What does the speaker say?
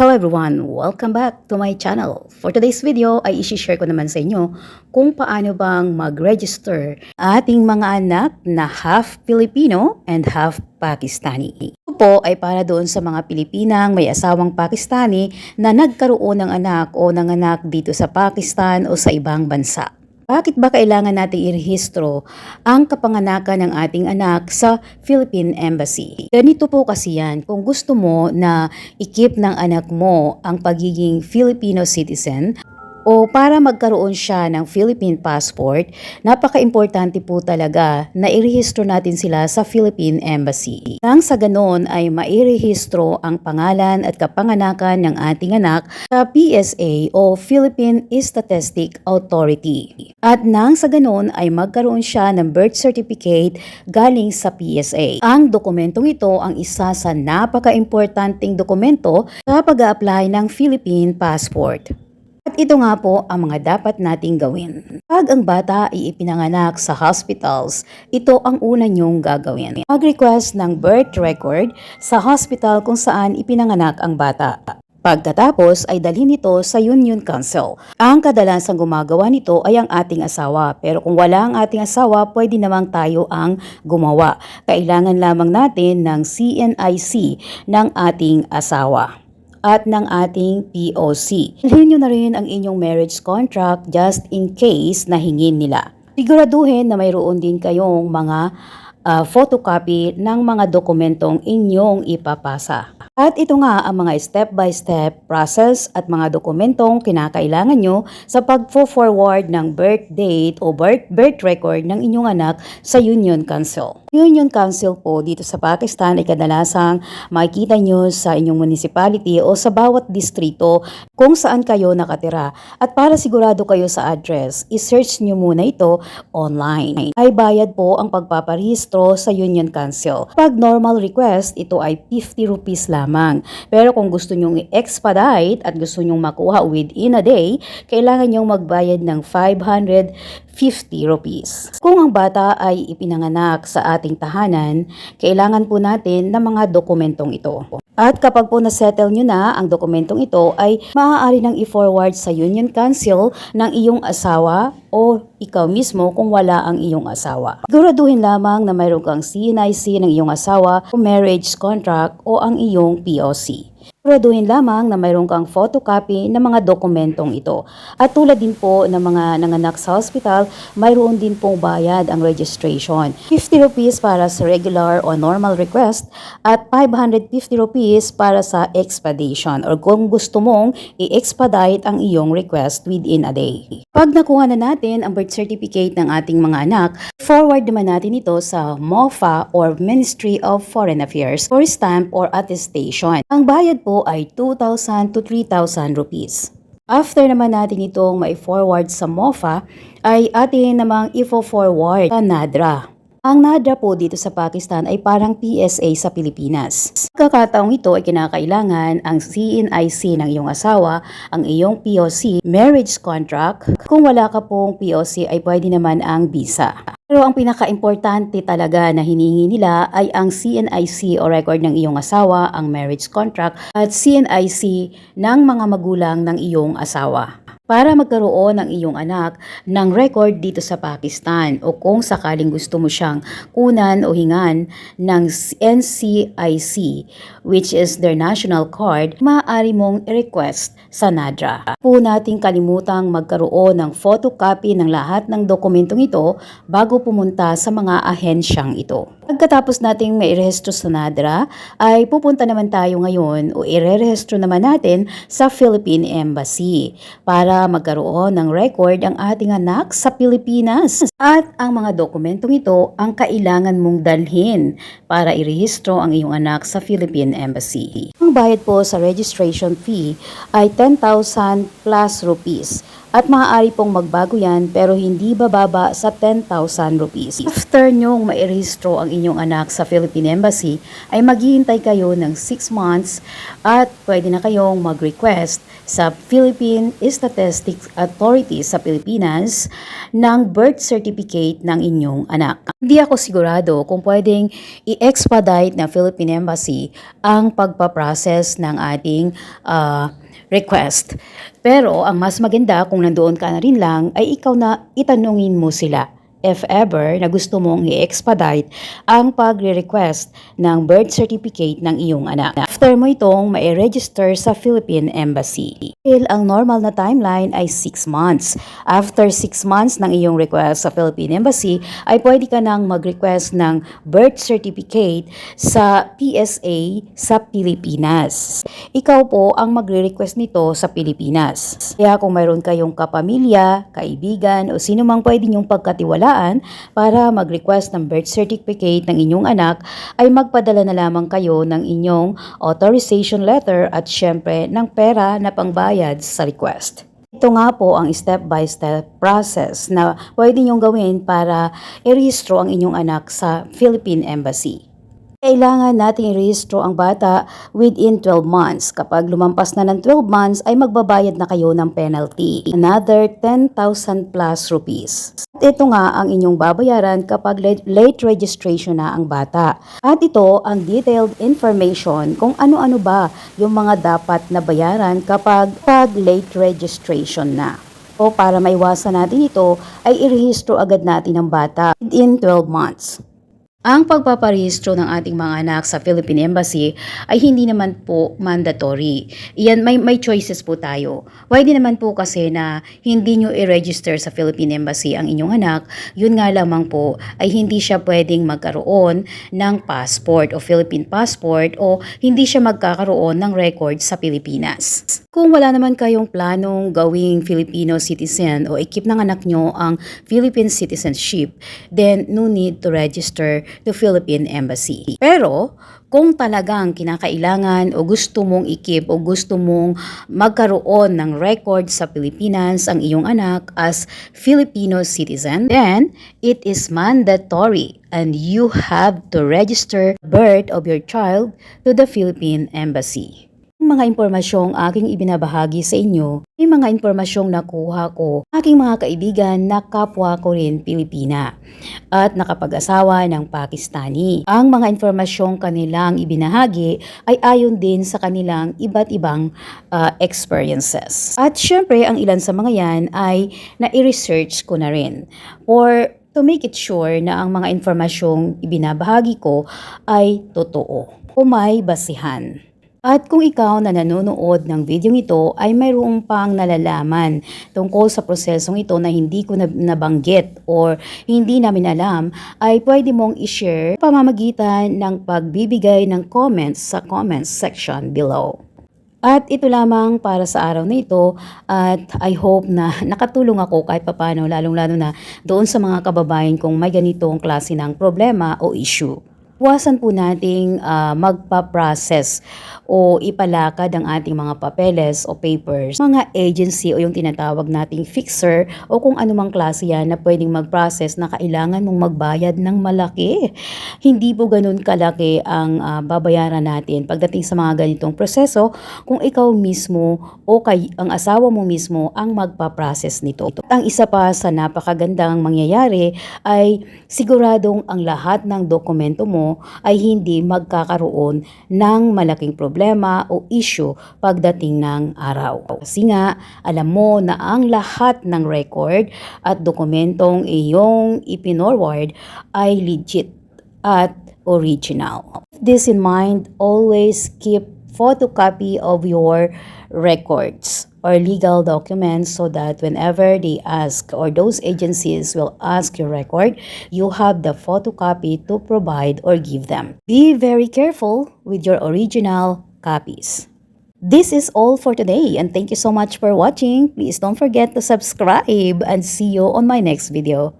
Hello everyone! Welcome back to my channel. For today's video ay isi-share ko naman sa inyo kung paano bang mag-register ating mga anak na half Filipino and half Pakistani. Ito po ay para doon sa mga Pilipinang may asawang Pakistani na nagkaroon ng anak o nanganak dito sa Pakistan o sa ibang bansa. Bakit ba kailangan nating irehistro ang kapanganakan ng ating anak sa Philippine Embassy? Ganito po kasi yan, kung gusto mo na i-keep ng anak mo ang pagiging Filipino citizen, o para magkaroon siya ng Philippine passport, napaka-importante po talaga na irehistro natin sila sa Philippine Embassy. Nang sa ganon ay mairehistro ang pangalan at kapanganakan ng ating anak sa PSA o Philippine Statistic Authority. At nang sa ganon ay magkaroon siya ng birth certificate galing sa PSA. Ang dokumentong ito ang isa sa napaka-importanting dokumento sa pag-a-apply ng Philippine passport. At ito nga po ang mga dapat nating gawin. Pag ang bata ay ipinanganak sa hospitals, ito ang una nyong gagawin. Mag-request ng birth record sa hospital kung saan ipinanganak ang bata. Pagkatapos ay dalhin ito sa Union Council. Ang kadalasang gumagawa nito ay ang ating asawa. Pero kung wala ang ating asawa, pwede namang tayo ang gumawa. Kailangan lamang natin ng CNIC ng ating asawa at ng ating POC. Dalhin nyo na rin ang inyong marriage contract just in case na hingin nila. Siguraduhin na mayroon din kayong mga photocopy ng mga dokumentong inyong ipapasa. At ito nga ang mga step-by-step process at mga dokumentong kinakailangan nyo sa pag-forward ng birth date o birth record ng inyong anak sa Union Council. Union Council po dito sa Pakistan ay kadalasang makikita nyo sa inyong municipality o sa bawat distrito kung saan kayo nakatira. At para sigurado kayo sa address, isearch nyo muna ito online. Ay bayad po ang pagpaparehistro sa Union Council. Pag normal request, ito ay 50 rupees lamang. Pero kung gusto nyong i-expedite at gusto nyong makuha within a day, kailangan nyong magbayad ng 550 rupees. Kung ang bata ay ipinanganak sa ating tahanan, kailangan po natin ng mga dokumentong ito. At kapag po na-settle nyo na ang dokumentong ito ay maaari nang i-forward sa Union Council ng iyong asawa o ikaw mismo kung wala ang iyong asawa. Siguraduhin lamang na mayroon kang CNIC ng iyong asawa o marriage contract o ang iyong POC. Siguraduhin lamang na mayroon kang photocopy ng mga dokumentong ito. At tulad din po ng mga nanganak sa hospital, mayroon din pong bayad ang registration. 50 rupees para sa regular o normal request at 550 rupees para sa expedition or kung gusto mong i-expedite ang iyong request within a day. Pag nakuha na natin ang birth certificate ng ating mga anak, forward naman natin ito sa MOFA or Ministry of Foreign Affairs for stamp or attestation. Ang bayad po ay 2,000 to 3,000 rupees. After naman natin itong mai-forward sa MOFA, ay atin namang i-forward sa NADRA. Ang NADRA po dito sa Pakistan ay parang PSA sa Pilipinas. Sa pagkakataong ito ay kinakailangan ang CNIC ng iyong asawa, ang iyong POC, marriage contract. Kung wala ka pong POC ay pwede naman ang visa. Pero ang pinaka-importante talaga na hinihingi nila ay ang CNIC o record ng iyong asawa, ang marriage contract at CNIC ng mga magulang ng iyong asawa. Para magkaroon ng iyong anak ng record dito sa Pakistan o kung sakaling gusto mo siyang kunan o hingan ng NCIC which is their national card, maaari mong request sa NADRA. Po nating kalimutang magkaroon ng photocopy ng lahat ng dokumentong ito bago pumunta sa mga ahensyang ito. Pagkatapos nating mairehistro sa NADRA, ay pupunta naman tayo ngayon o irerehistro naman natin sa Philippine Embassy para magkaroon ng record ang ating anak sa Pilipinas. At ang mga dokumentong ito ang kailangan mong dalhin para irehistro ang iyong anak sa Philippine Embassy. Ang bayad po sa registration fee ay 10,000 plus rupees. At maaari pong magbago yan pero hindi bababa sa 10,000 rupees. After nyong mairehistro ang inyong anak sa Philippine Embassy, ay maghihintay kayo ng 6 months at pwede na kayong mag-request sa Philippine Statistics Authority sa Pilipinas ng birth certificate ng inyong anak. Hindi ako sigurado kung pwedeng i-expedite ng Philippine Embassy ang pagpaprocess ng ating request. Pero ang mas maganda kung nandoon ka na rin lang ay ikaw na itanungin mo sila if ever na gusto mong i-expedite ang pagre-request ng birth certificate ng iyong anak. After mo itong mai-register sa Philippine Embassy. Ang normal na timeline ay 6 months. After 6 months ng iyong request sa Philippine Embassy, ay pwede ka nang mag-request ng birth certificate sa PSA sa Pilipinas. Ikaw po ang magre-request nito sa Pilipinas. Kaya kung mayroon kayong kapamilya, kaibigan o sino mang pwede niyong pagkatiwalaan para mag-request ng birth certificate ng inyong anak, ay magpadala na lamang kayo ng inyong authorization letter at syempre ng pera na pangbayad sa request. Ito nga po ang step-by-step process na pwede niyong gawin para i-rehistro ang inyong anak sa Philippine Embassy. Kailangan natin i-rehistro ang bata within 12 months. Kapag lumampas na ng 12 months ay magbabayad na kayo ng penalty. Another 10,000 plus rupees. At ito nga ang inyong babayaran kapag late registration na ang bata. At ito ang detailed information kung ano-ano ba yung mga dapat na bayaran kapag late registration na. O para maiwasan natin ito ay i-rehistro agad natin ang bata within 12 months. Ang pagpaparehistro ng ating mga anak sa Philippine Embassy ay hindi naman po mandatory. Iyan, may choices po tayo. Pwede naman po kasi na hindi nyo i-register sa Philippine Embassy ang inyong anak, yun nga lamang po ay hindi siya pwedeng magkaroon ng passport o Philippine passport o hindi siya magkakaroon ng record sa Pilipinas. Kung wala naman kayong planong gawing Filipino citizen o ikip ng anak nyo ang Philippine citizenship, then no need to register to Philippine Embassy. Pero kung talagang kinakailangan o gusto mong ikip o gusto mong magkaroon ng record sa Pilipinas ang iyong anak as Filipino citizen, then it is mandatory and you have to register the birth of your child to the Philippine Embassy. Mga impormasyong aking ibinabahagi sa inyo ay mga impormasyong nakuha ko aking mga kaibigan na kapwa ko rin Pilipina at nakapag-asawa ng Pakistani. Ang mga impormasyong kanilang ibinahagi ay ayon din sa kanilang iba't ibang experiences. At syempre ang ilan sa mga yan ay na-research ko na rin to make it sure na ang mga impormasyong ibinabahagi ko ay totoo o may basihan. At kung ikaw na nanonood ng video ito ay mayroong pang nalalaman tungkol sa prosesong ito na hindi ko nabanggit or hindi namin alam, ay pwede mong i-share pamamagitan ng pagbibigay ng comments sa comments section below. At ito lamang para sa araw na ito at I hope na nakatulong ako kahit papano lalong-lalo na doon sa mga kababayan kong may ganitong klase ng problema o issue. Iwasan po nating magpa-process o ipalakad ang ating mga papeles o papers, mga agency o yung tinatawag nating fixer o kung anumang klase yan na pwedeng mag-process na kailangan mong magbayad ng malaki. Hindi po ganun kalaki ang babayaran natin pagdating sa mga ganitong proseso kung ikaw mismo o ang asawa mo mismo ang magpa-process nito. Ang isa pa sa napakagandang mangyayari ay siguradong ang lahat ng dokumento mo ay hindi magkakaroon ng malaking problema o issue pagdating ng araw. Kasi nga, alam mo na ang lahat ng record at dokumentong iyong ipinorward ay legit at original. With this in mind, always keep photocopy of your records or legal documents so that whenever they ask or those agencies will ask your record, you have the photocopy to provide or give them. Be very careful with your original copies. This is all for today and thank you so much for watching. Please don't forget to subscribe and see you on my next video.